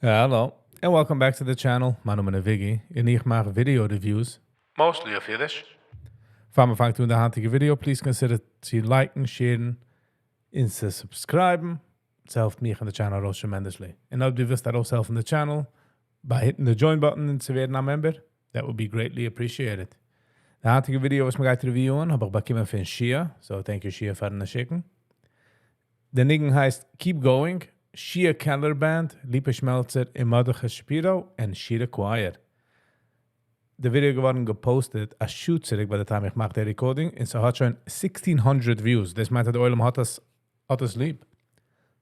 Hello, and welcome back to the channel. Mijn naam is Viggy en ik maak video reviews, mostly of Yiddish. Voor me vangt u de handige video, please consider to liken, sharen, and to subscribe. It helps me on the channel also tremendously. And now do this that also help on the channel by hitting the join button and to be a member. That would be greatly appreciated. De handige video was me gaat reviewen, heb ik bekomen van Shea. So thank you Shea voor de schicken. De niggen heist Keep Going. Shea Kaller Band, Lipa Schmeltzer en Mordechai Shapiro en Shira Choir. De video geworden gepostet als shootserig bij de time ik maak de recording en ze had schon 1600 views. Dus meint de oilem had us lieb.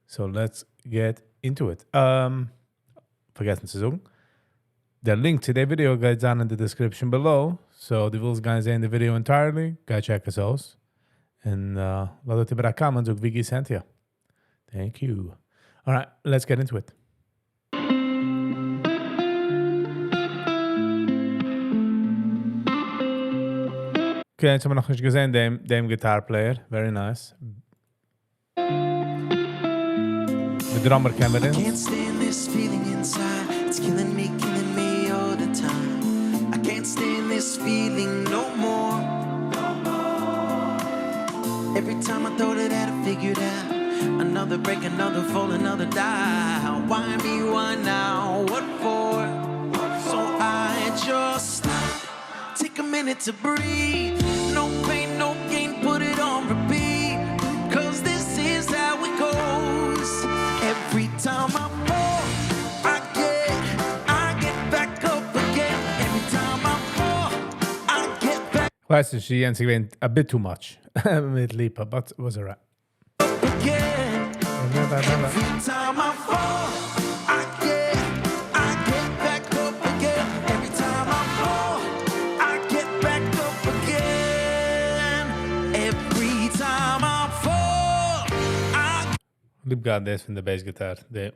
So let's get into it. Vergessen zu sagen. Der link to the video gaat down in the description below. So die willen gaan zien de video entirely. Ga check us out. En laat het in de comments ook wie sent je. Thank you. All right, let's get into it. Okay, jetzt haben wir noch nicht gesehen, dem Guitar Player. Very nice. The drummer came in. I can't stand this feeling inside. It's killing me all the time. I can't stand this feeling no more. Every time I thought it had it figured out. Another break, another fall, another die. Why me, why now, what for? So I just stop, take a minute to breathe. No pain, no gain, put it on repeat. Cause this is how it goes. Every time I fall, I get back up again. Every time I fall, I get back Weiß nicht, die Jens went a bit too much mit Lipa, but it was alright. up again. Every time I fall, I get back up again. Every time I fall, I get back up again. Every time I fall, I Liep gaat deze van de bassgitaar. De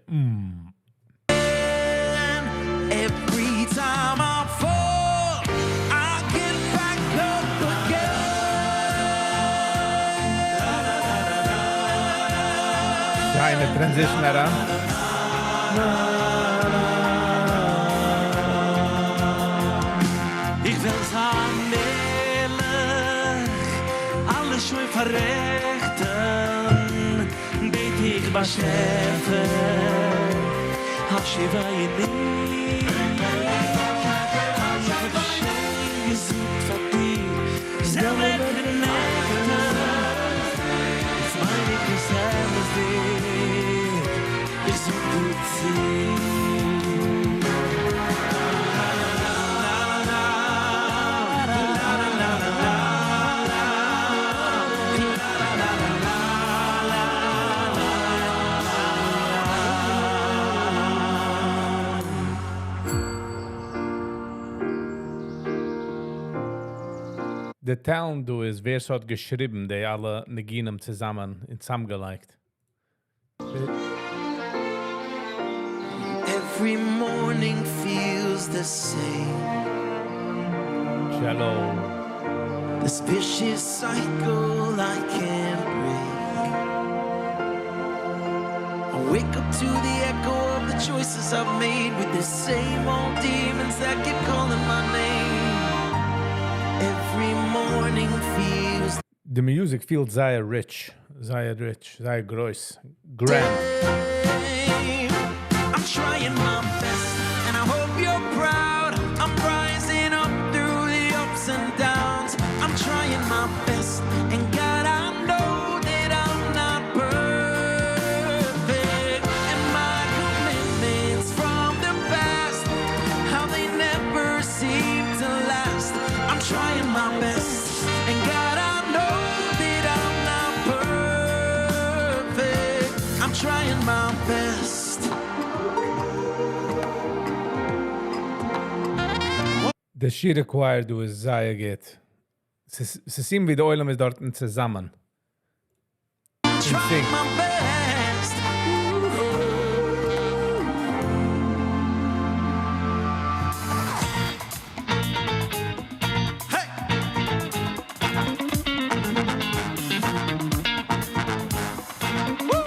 Every time I fall, I get back up again. Ja, in de transition eraan. Ich will's allmählich alles schon verrechten. Bet ich beschäfe, hab Shiva in mir. Hab Shea gesucht von dir, selber den Nächten. Jetzt mein ich es alles dir, ich such du zieh. Der Talent du ist, wer es hat geschrieben, die alle Neginem zusammengelegt. Every morning feels the same. Cello. This vicious cycle I can't break. I wake up to the echo of the choices I've made with the same old demons that keep calling my name. Every morning feels The music feels sehr rich, sehr groß, grand. I'm trying my best, and I hope you're proud. I'm rising up through the ups and downs. I'm trying my best, and God, I know that I'm not perfect. And my commitments from the past, how they never seem to last. I'm trying my best, and God, I know that I'm not perfect. I'm trying my best. The Shira Choir du ist sehr geht. Sie sehen, wie die Oilem ist dort zusammen. Trying my best. Hey. Woo.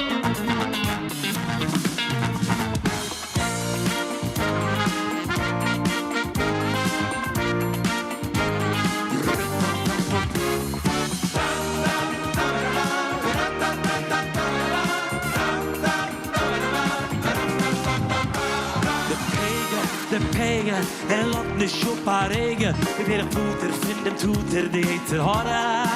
der Pege, lot nicht schuppa Regen. Wie der Futter finden tut die Hitze Horror.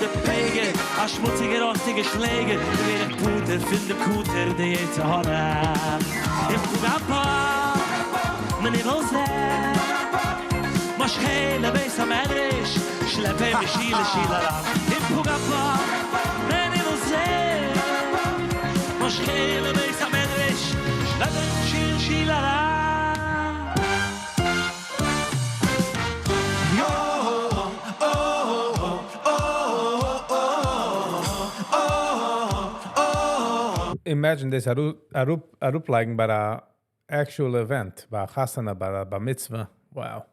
Der Pege, a schmutzige, rostige Schläge. Wie der Futter finden Kuter die Hitze Horror. Im Fugappa, man nicht will sehen. Mach hele Beis am Edrisch, schleppe mich Schiele ran. Im Fugappa, man nicht will sehen. Mach hele Beis am Edrisch, schleppe mich Schiele ran. Imagine this, Arup like by a actual event, by Hasana, by mitzvah. Wow.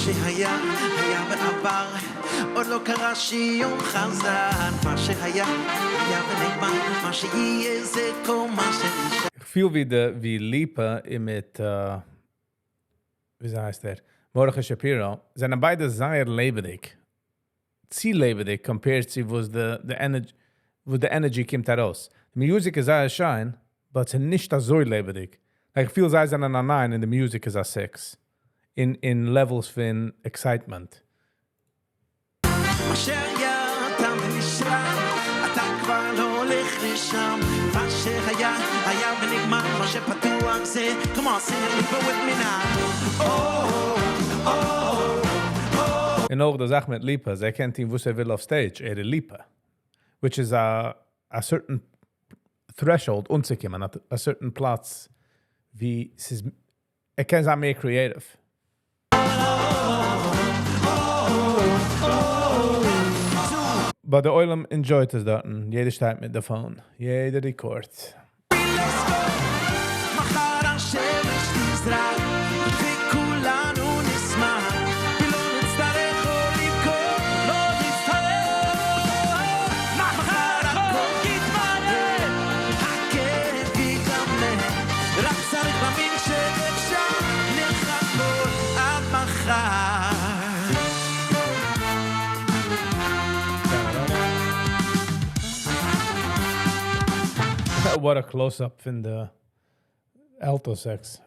שהיה, היה בעבר, עוד לא קרה שיום חזר. מה שהיה, היה ונגמר, מה שיהיה זה כל מה שנשאר. Ich fühle wie Lipa mit, wie heißt der? Mordechai Shapiro. Sind beide sehr lebendig. Sie lebendig compared to was the energy, wo the energy kommt heraus. The music is a shine, but it's nicht so lebendig. Like, I feel as a 9 and the music is a 6. In levels von excitement. מה שהיה, אתה ונשאר, אתה כבר לא הולך לשם. מה שהיה, היה ונגמר, מה שפתוח זה, come on, sing it, Lipa with me now. Oh, oh, oh. En ook de zaak met Lipa, zij kent hem hoe wil op stage, Lipa. Which is a certain threshold, unzukommen, a certain Platz, wie es ist, kann sein mehr creative. But the Oilem enjoyed es dort. Jeder steht mit der Phone. Jeder Rekord. What a close-up in the alto sax.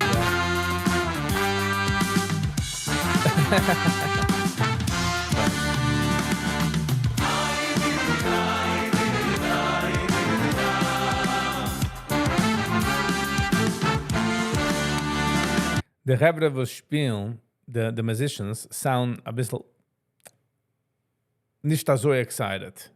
The Rebbe was spielen, the musicians sound a bisschen nicht so excited.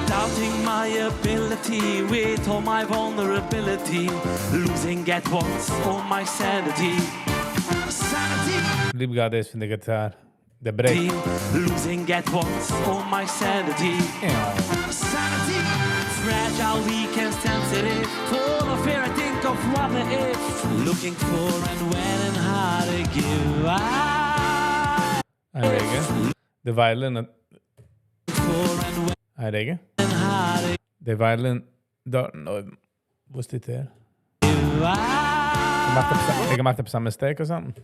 Doubting my ability with all my vulnerability, losing at once all my sanity. Liebe gerade ist von der Gitarre, der Break. Losing at once all my sanity. Fragile, weak and sensitive, full of fear I think of what if. Looking for and when and how to give. Einregen. The violin. Einregen. The violin dort oben. Wo steht der? Gemacht hab some mistake or something?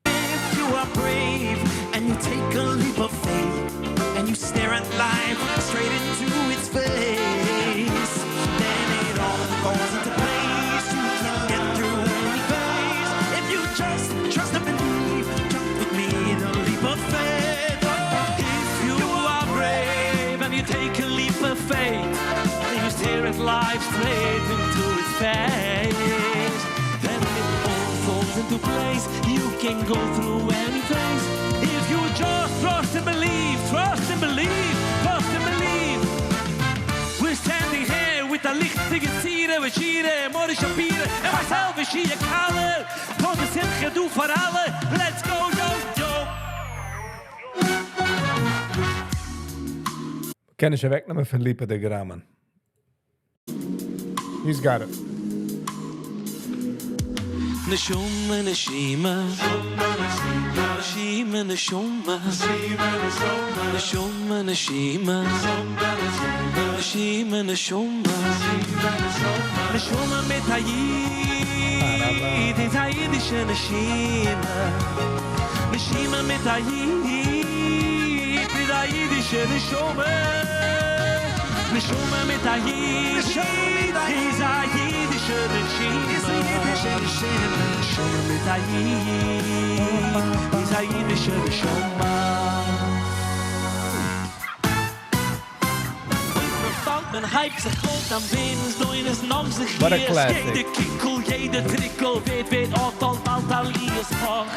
If you are brave and you take a leap of faith and you stare at life straight into its face, then it all falls into place. You can get through any phase if you just trust and believe. Jump with me, the leap of faith. If you are brave and you take a leap of faith and you stare at life straight into its face, then it all falls into place. You can go through any phase if you just trust and believe, trust and believe, trust and believe. We're standing here with the lichtige Shira, with Shira, Mordechai, Shapiro, and myself, Shea, Kaller. Von der Simche, du für alle. Let's go, yo, yo. Kann ich wegnehmen von Lipa der Gramen. He's got it. Neshuma, neshima, neshima, neshuma, neshuma, neshima, neshima, neshuma, neshuma mit Hayid, it's YIDDISH neshima, neshima mit Hayid, mit YIDDISH neshuma, Neshama mit a Yiddish, is a Yiddish Neshama. Neshama mit a Yiddish, is a Yiddish Neshama. Men hype sich holt am Venus, doin es noch sich What a hier. classic. Jede Kickel, jede Trickel, weet Otto, bald Alias Fach.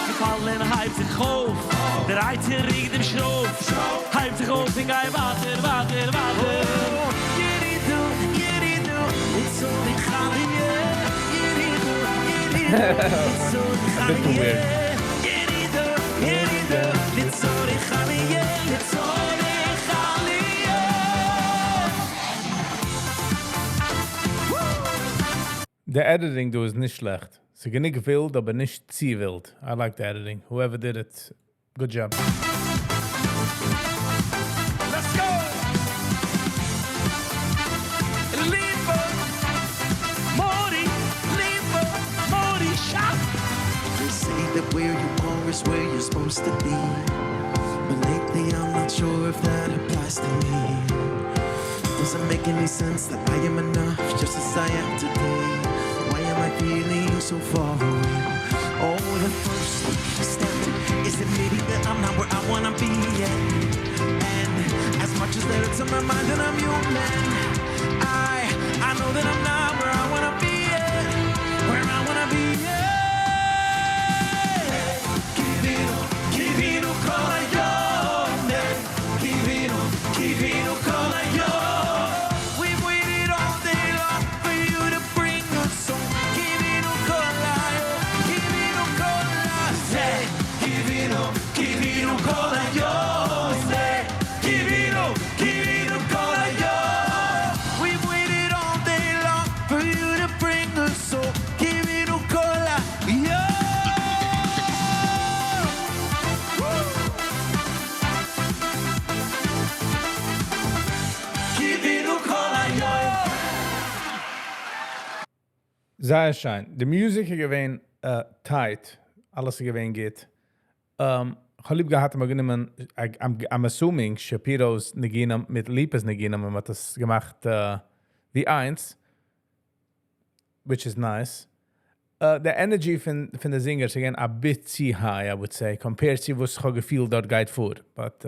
Gefallen hype sich auf, der Eizer riecht im Schroff. Hype sich auf, in gai water. Yiridu, it's so die Chalie. Yiridu, it's so die Chalie. Bit too weird. Yiridu, it's so die Chalie. It's so die Chalie. The editing do is nicht schlecht. Sie genick wild, aber nicht zu wild. I like the editing. Whoever did it, good job. Let's go! Lipa, Mordechai, shop. They say that where you are is where you're supposed to be. But lately I'm not sure if that applies to me. Doesn't make any sense that I am enough just as I am today. Why am I feeling so far away? Oh, the first step is admitting that I'm not where I wanna be yet. And as much as that it's on my mind that I'm human, I know that I'm not where I wanna be yet. Where I wanna be yet. Kivino kola yone. Kivino kola yone. We've waited all day long for you to bring us some. Kivino kola say. Kivino kola yone. Kivino kola yone. We've waited all day long for you to bring us some. Kivino kola yone. Sehr schein. The music gewein tight. Alles gewein geht. Lieb gehabt, aber genommen, I'm assuming Shapiro's Negina mit Lipa's Negina, man hat das gemacht wie eins, which is nice. The energy von the singers again a bit too high, I would say, compared to was how gefühl dort geht vor. But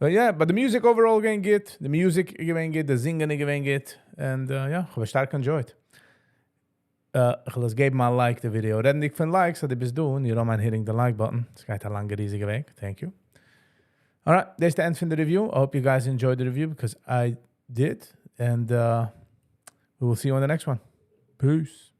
yeah, but the music overall going good. The music going good, the singing going good, and yeah, ich habe stark enjoyed. Ich lasse geben mal like the video. Reden ich von likes, so die bist du, und you don't mind hitting the like button. Es geht ein langer, riesiger Weg. Thank you. Alright, that's the end of the review. I hope you guys enjoyed the review because I did, and we will see you on the next one. Peace.